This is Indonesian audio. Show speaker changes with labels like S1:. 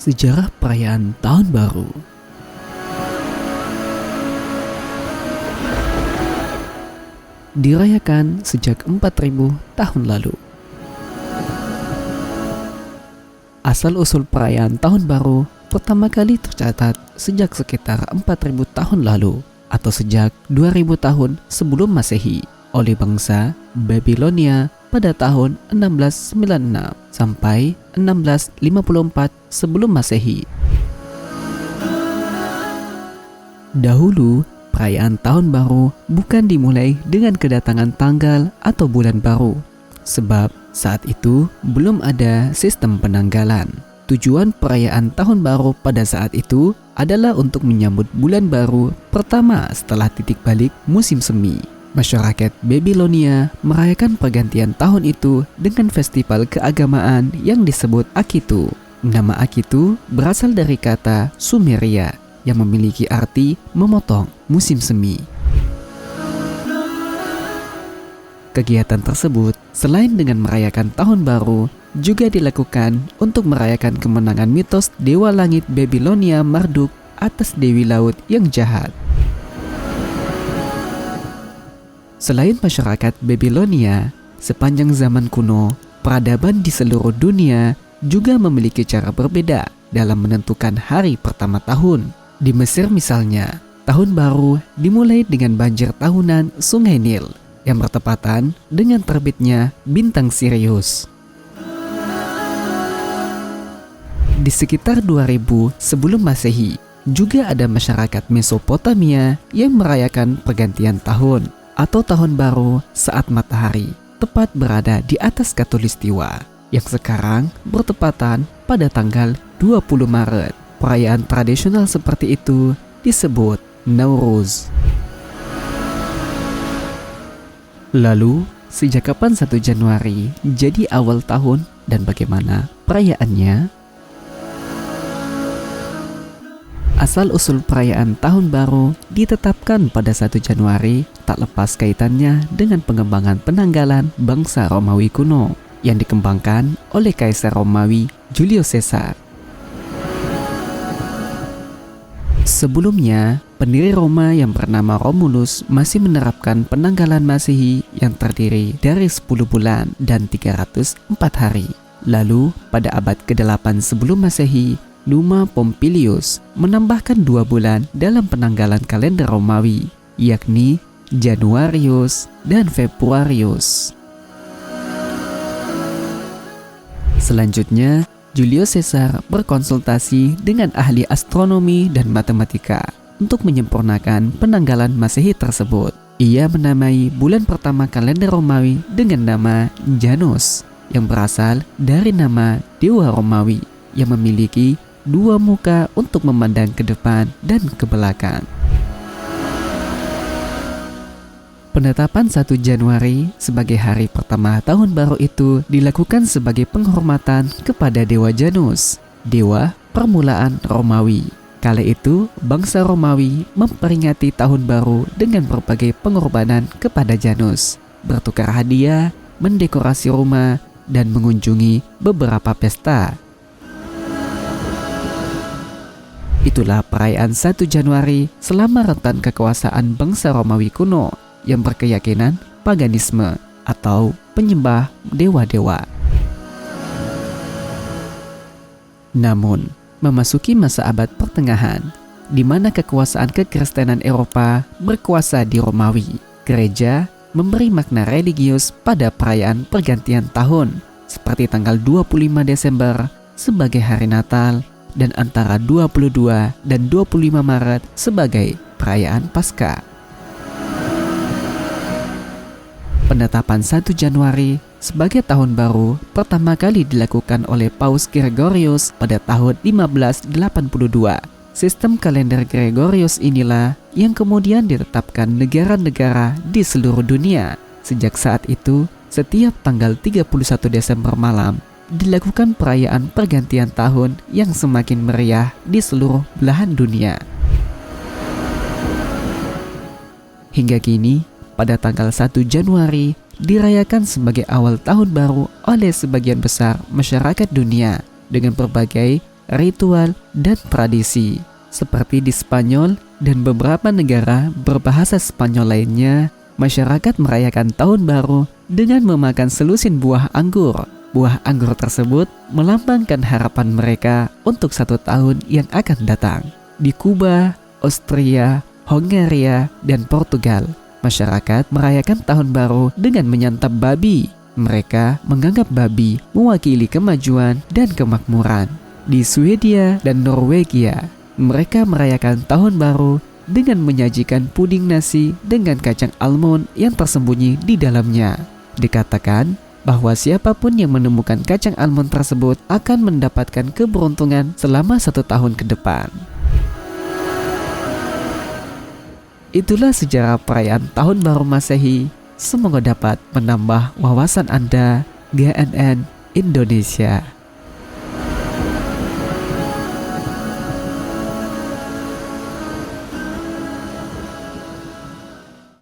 S1: Sejarah perayaan Tahun Baru. Dirayakan sejak 4000 tahun lalu. Asal-usul perayaan Tahun Baru pertama kali tercatat sejak sekitar 4000 tahun lalu atau sejak 2000 tahun sebelum Masehi oleh bangsa Babilonia pada tahun 1696 sampai 1654 sebelum Masehi. Dahulu, perayaan Tahun Baru bukan dimulai dengan kedatangan tanggal atau bulan baru, sebab saat itu belum ada sistem penanggalan. Tujuan perayaan Tahun Baru pada saat itu adalah untuk menyambut bulan baru pertama setelah titik balik musim semi. Masyarakat Babilonia merayakan pergantian tahun itu dengan festival keagamaan yang disebut Akitu. Nama Akitu berasal dari kata Sumeria yang memiliki arti memotong musim semi. Kegiatan tersebut selain dengan merayakan tahun baru juga dilakukan untuk merayakan kemenangan mitos dewa langit Babilonia Marduk atas dewi laut yang jahat. Selain masyarakat Babilonia, sepanjang zaman kuno, peradaban di seluruh dunia juga memiliki cara berbeda dalam menentukan hari pertama tahun. Di Mesir misalnya, tahun baru dimulai dengan banjir tahunan Sungai Nil yang bertepatan dengan terbitnya bintang Sirius. Di sekitar 2000 sebelum Masehi, juga ada masyarakat Mesopotamia yang merayakan pergantian tahun atau tahun baru saat matahari tepat berada di atas Khatulistiwa yang sekarang bertepatan pada tanggal 20 Maret. Perayaan tradisional seperti itu disebut Nowruz. Lalu, sejak kapan 1 Januari jadi awal tahun dan bagaimana perayaannya? Asal-usul perayaan Tahun Baru ditetapkan pada 1 Januari tak lepas kaitannya dengan pengembangan penanggalan bangsa Romawi kuno yang dikembangkan oleh Kaisar Romawi Julius Caesar. Sebelumnya, pendiri Roma yang bernama Romulus masih menerapkan penanggalan Masehi yang terdiri dari 10 bulan dan 304 hari. Lalu, pada abad ke-8 sebelum Masehi, Numa Pompilius menambahkan 2 bulan dalam penanggalan kalender Romawi, yakni Januarius dan Februarius. Selanjutnya, Julius Caesar berkonsultasi dengan ahli astronomi dan matematika untuk menyempurnakan penanggalan Masehi tersebut. Ia menamai bulan pertama kalender Romawi dengan nama Janus, yang berasal dari nama dewa Romawi yang memiliki 2 muka untuk memandang ke depan dan ke belakang. Penetapan 1 Januari sebagai hari pertama tahun baru itu dilakukan sebagai penghormatan kepada dewa Janus, dewa permulaan Romawi. Kala itu, bangsa Romawi memperingati tahun baru dengan berbagai pengorbanan kepada Janus, bertukar hadiah, mendekorasi rumah, dan mengunjungi beberapa pesta. Itulah perayaan 1 Januari selama rentan kekuasaan bangsa Romawi kuno yang berkeyakinan paganisme atau penyembah dewa-dewa. Namun, memasuki masa abad pertengahan, di mana kekuasaan kekristenan Eropa berkuasa di Romawi, gereja memberi makna religius pada perayaan pergantian tahun, seperti tanggal 25 Desember sebagai hari Natal, dan antara 22 dan 25 Maret sebagai perayaan Paskah. Penetapan 1 Januari sebagai tahun baru pertama kali dilakukan oleh Paus Gregorius pada tahun 1582. Sistem kalender Gregorius inilah yang kemudian ditetapkan negara-negara di seluruh dunia. Sejak saat itu, setiap tanggal 31 Desember malam dilakukan perayaan pergantian tahun yang semakin meriah di seluruh belahan dunia. Hingga kini, pada tanggal 1 Januari dirayakan sebagai awal tahun baru oleh sebagian besar masyarakat dunia dengan berbagai ritual, dan tradisi. Seperti di Spanyol dan beberapa negara berbahasa Spanyol lainnya, masyarakat merayakan tahun baru dengan memakan selusin buah anggur. Buah anggur tersebut melambangkan harapan mereka untuk 1 tahun yang akan datang. Di Kuba, Austria, Hongaria, dan Portugal, masyarakat merayakan tahun baru dengan menyantap babi. Mereka menganggap babi mewakili kemajuan dan kemakmuran. Di Swedia dan Norwegia, mereka merayakan tahun baru dengan menyajikan puding nasi dengan kacang almond yang tersembunyi di dalamnya. Dikatakan bahwa siapapun yang menemukan kacang almond tersebut akan mendapatkan keberuntungan selama 1 tahun ke depan. Itulah sejarah perayaan Tahun Baru Masehi. Semoga dapat menambah wawasan Anda. GNN Indonesia.